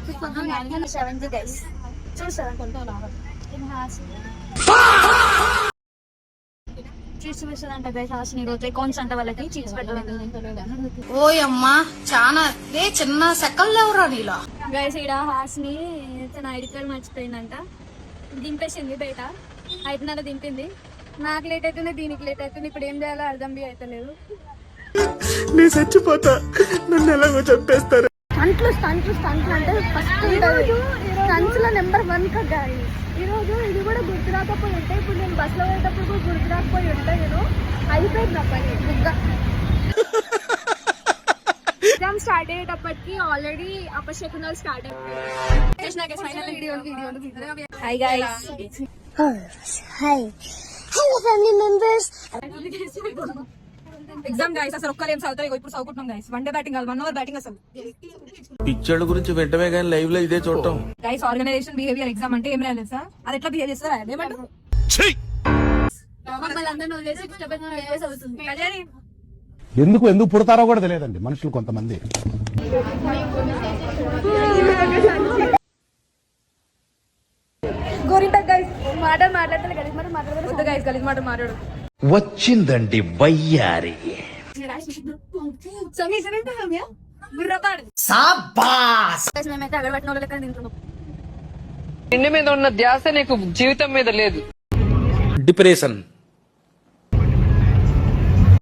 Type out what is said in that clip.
7th guys చూసారా cheese పెట్టాలంట guys Hasni రోజు accounts అంట వాళ్ళకి చీజ్ పెట్టాలంట. ఓయమ్మా చాలా చిన్న సెకండ్ ఎవరా నీలా గైస్ ఇక్కడ హాస్ని తన ఐడి కార్డ్ మర్చిపోయిందంట, దింపేసింది బయట 5:30 దింపింది. నాకు లేట్ అవుతుంది, దీనికి లేట్ అవుతుంది. ఇప్పుడు ఏం చేయాలో అర్థం బి అవుతలేదు. నేను చచ్చిపోతా, నన్ను ఎలాగో చంపేస్తారు. స్టంట్లు అంటే ఫస్ట్ స్టంట్స్ లో నెంబర్ 1 కదా. ఈ రోజు ఇది కూడా గుర్తు రాకపోయి ఉంటే, ఇప్పుడు నేను బస్ లో వెళ్ళేటప్పుడు కూడా గుర్తు రాకపోయి ఉంటే నేను అయిపోయింది నా పని బుగ్గా. ఎగ్జామ్ స్టార్ట్ అయ్యేటప్పటికి ఆల్రెడీ అపశకునాలు స్టార్ట్ అయిపోయాయి. Hi guys, hi hello family members. Exam guys అసలు ఒక్కరేం చదువుతారు, ఇప్పుడు చదువుకుంటున్నాం గైస్. 1 డే బ్యాటింగ్ కాదు, 1 అవర్ బ్యాటింగ్. అసలు పిక్చర్ల గురించి వెంటనే కానీ లైవ్ లో ఇదే చూడటం. గైస్ ఆర్గనైజేషన్ బిహేవియర్ ఎగ్జామ్ అంటే ఏం రాలేదు సార్, అది ఎట్లా బిహేవ్ చేస్తారా ఏమంటారు. ఎందుకు పుడతారో కూడా తెలియదండి మనుషులు కొంతమంది. మాట్లాడతాను గలీజ్ మాట మాట్లాడదు గైస్, గలీజ్ మాట మాట్లాడు. వచ్చిందండి వయ్యారి. మేమైతే అగరబట్టిన వాళ్ళ లెక్క తింటున్నాం. ఇంటి మీద ఉన్న ధ్యాస నీకు జీవితం మీద లేదు. డిప్రెషన్